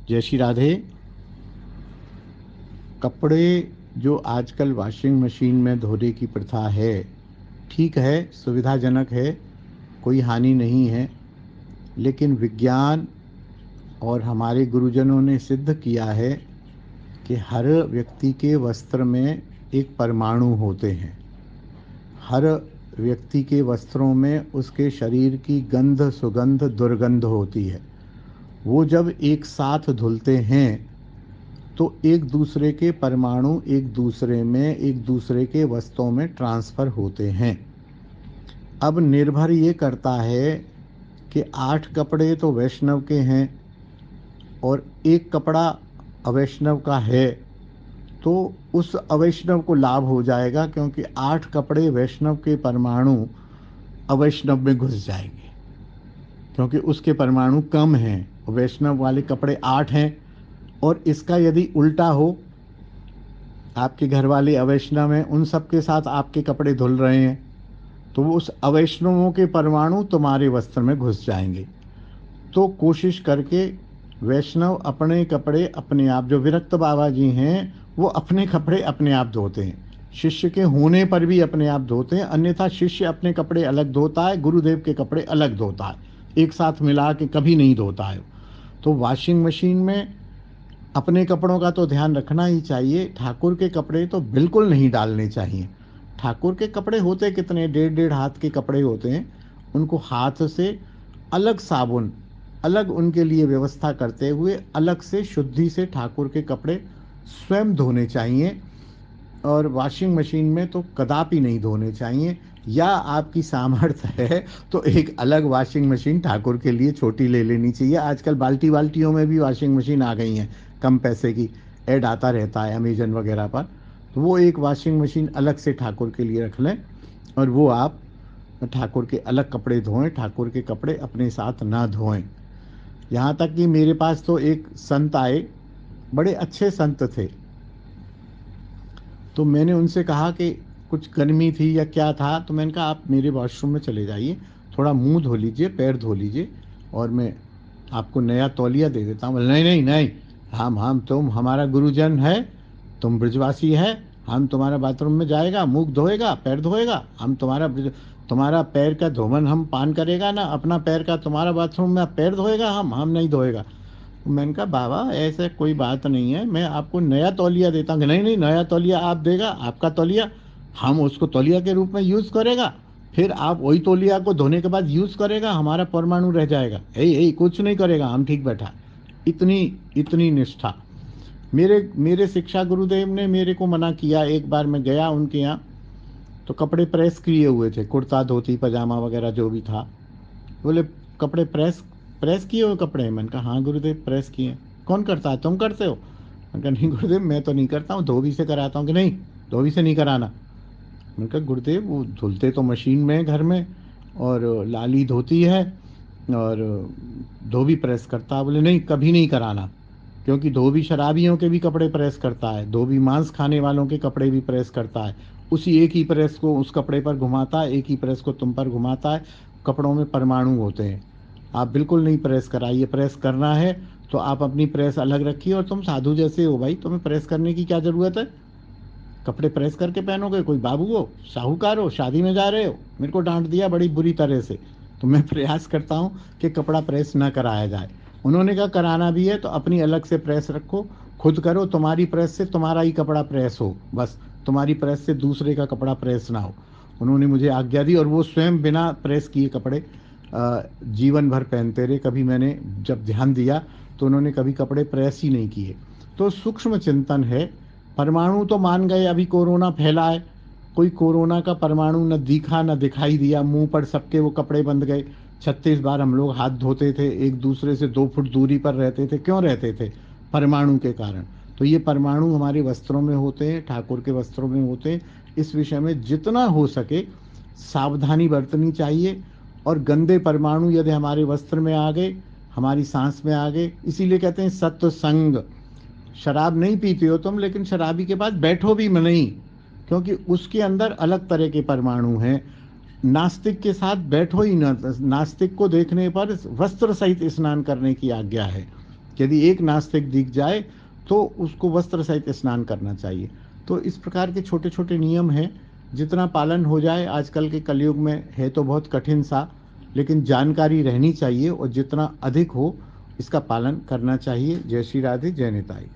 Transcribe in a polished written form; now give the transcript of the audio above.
जय श्री राधे। कपड़े जो आजकल वॉशिंग मशीन में धोने की प्रथा है, ठीक है, सुविधाजनक है, कोई हानि नहीं है। लेकिन विज्ञान और हमारे गुरुजनों ने सिद्ध किया है कि हर व्यक्ति के वस्त्र में एक परमाणु होते हैं। हर व्यक्ति के वस्त्रों में उसके शरीर की गंध, सुगंध, दुर्गंध होती है। वो जब एक साथ धुलते हैं तो एक दूसरे के परमाणु एक दूसरे में, एक दूसरे के वस्तुओं में ट्रांसफ़र होते हैं। अब निर्भर ये करता है कि 8 कपड़े तो वैष्णव के हैं और एक कपड़ा अवैष्णव का है, तो उस अवैष्णव को लाभ हो जाएगा, क्योंकि 8 कपड़े वैष्णव के परमाणु अवैष्णव में घुस जाएंगे, क्योंकि उसके परमाणु कम हैं। वैष्णव वाले कपड़े 8 हैं। और इसका यदि उल्टा हो, आपके घर वाले अवैष्णव हैं, उन सब के साथ आपके कपड़े धुल रहे हैं, तो वो उस अवैष्णवों के परमाणु तुम्हारे वस्त्र में घुस जाएंगे। तो कोशिश करके वैष्णव अपने कपड़े अपने आप, जो विरक्त बाबा जी हैं, वो अपने कपड़े अपने आप धोते हैं। शिष्य के होने पर भी अपने आप धोते हैं, अन्यथा शिष्य अपने कपड़े अलग धोता है, गुरुदेव के कपड़े अलग धोता है, एक साथ मिला के कभी नहीं धोता है। तो वॉशिंग मशीन में अपने कपड़ों का तो ध्यान रखना ही चाहिए, ठाकुर के कपड़े तो बिल्कुल नहीं डालने चाहिए। ठाकुर के कपड़े होते कितने, 1.5 हाथ के कपड़े होते हैं, उनको हाथ से अलग साबुन, अलग उनके लिए व्यवस्था करते हुए अलग से शुद्धि से ठाकुर के कपड़े स्वयं धोने चाहिए। और वॉशिंग मशीन में तो कदापि नहीं धोने चाहिए। या आपकी सामर्थ्य है तो एक अलग वॉशिंग मशीन ठाकुर के लिए छोटी ले लेनी चाहिए। आजकल बाल्टी वाल्टियों में भी वॉशिंग मशीन आ गई हैं, कम पैसे की, ऐड आता रहता है अमेजन वगैरह पर। तो वो एक वॉशिंग मशीन अलग से ठाकुर के लिए रख लें, और वो आप ठाकुर के अलग कपड़े धोएं, ठाकुर के कपड़े अपने साथ ना धोएं। यहाँ तक कि मेरे पास तो एक संत आए, बड़े अच्छे संत थे। तो मैंने उनसे कहा कि कुछ गर्मी थी या क्या था, तो मैंने कहा आप मेरे वॉशरूम में चले जाइए, थोड़ा मुंह धो लीजिए, पैर धो लीजिए, और मैं आपको नया तौलिया दे देता हूँ। बोले, नहीं नहीं नहीं, हम तुम हमारा गुरुजन है, तुम ब्रजवासी है, हम तुम्हारा बाथरूम में जाएगा, मुंह धोएगा, पैर धोएगा, हम तुम्हारा पैर का धोवन हम पान करेगा ना, अपना पैर का तुम्हारा बाथरूम में पैर धोएगा, हम नहीं धोएगा। मैंने कहा बाबा ऐसे कोई बात नहीं है, मैं आपको नया तौलिया देता हूँ। नहीं नहीं, नया तौलिया आप देगा, आपका तौलिया हम उसको तौलिया के रूप में यूज़ करेगा, फिर आप वही तौलिया को धोने के बाद यूज़ करेगा, हमारा परमाणु रह जाएगा। यही यही कुछ नहीं करेगा, हम ठीक बैठा। इतनी इतनी निष्ठा। मेरे मेरे शिक्षा गुरुदेव ने मेरे को मना किया। एक बार मैं गया उनके यहाँ, तो कपड़े प्रेस किए हुए थे, कुर्ता धोती पजामा वगैरह जो भी था। बोले कपड़े प्रेस प्रेस किए हुए कपड़े हैं? मैंने कहा हाँ गुरुदेव, प्रेस किए हैं। कौन करता है, तुम करते हो? मैंने कहा नहीं गुरुदेव, मैं तो नहीं करता हूँ, धोबी से कराता हूँ। कि नहीं, धोबी से नहीं कराना। मैंने कहा गुरुदेव वो धुलते तो मशीन में है घर में, और लाली धोती है, और धोबी प्रेस करता है। बोले नहीं, कभी नहीं कराना, क्योंकि धोबी शराबियों के भी कपड़े प्रेस करता है, धोबी मांस खाने वालों के कपड़े भी प्रेस करता है। उसी एक ही प्रेस को उस कपड़े पर घुमाता है, एक ही प्रेस को तुम पर घुमाता है। कपड़ों में परमाणु होते हैं। आप बिल्कुल नहीं प्रेस कराइए। प्रेस करना है तो आप अपनी प्रेस अलग रखिए, और तुम साधु जैसे हो भाई, तुम्हें प्रेस करने की क्या ज़रूरत है? कपड़े प्रेस करके पहनोगे? कोई बाबू हो, साहूकार हो, शादी में जा रहे हो? मेरे को डांट दिया बड़ी बुरी तरह से। तो मैं प्रयास करता हूँ कि कपड़ा प्रेस ना कराया जाए। उन्होंने कहा कराना भी है तो अपनी अलग से प्रेस रखो, खुद करो, तुम्हारी प्रेस से तुम्हारा ही कपड़ा प्रेस हो, बस तुम्हारी प्रेस से दूसरे का कपड़ा प्रेस ना हो। उन्होंने मुझे आज्ञा दी, और वो स्वयं बिना प्रेस किए कपड़े जीवन भर पहनते रहे। कभी मैंने जब ध्यान दिया तो उन्होंने कभी कपड़े प्रेस ही नहीं किए। तो सूक्ष्म चिंतन है। परमाणु तो मान गए, अभी कोरोना फैला है, कोई कोरोना का परमाणु न दिखा न दिखाई दिया, मुंह पर सबके वो कपड़े बंध गए। 36 बार हम लोग हाथ धोते थे, एक दूसरे से 2 फुट दूरी पर रहते थे। क्यों रहते थे? परमाणु के कारण। तो ये परमाणु हमारे वस्त्रों में होते हैं, ठाकुर के वस्त्रों में होते हैं। इस विषय में जितना हो सके सावधानी बरतनी चाहिए। और गंदे परमाणु यदि हमारे वस्त्र में आ गए, हमारी सांस में आ गए, इसीलिए कहते हैं सत्संग। शराब नहीं पीते हो तुम, लेकिन शराबी के पास बैठो भी नहीं, क्योंकि उसके अंदर अलग तरह के परमाणु हैं। नास्तिक के साथ बैठो ही न। नास्तिक को देखने पर वस्त्र सहित स्नान करने की आज्ञा है। यदि एक नास्तिक दिख जाए तो उसको वस्त्र सहित स्नान करना चाहिए। तो इस प्रकार के छोटे छोटे नियम हैं, जितना पालन हो जाए आजकल के कलयुग में है तो बहुत कठिन सा, लेकिन जानकारी रहनी चाहिए और जितना अधिक हो इसका पालन करना चाहिए। जय श्री राधे, जय निताई।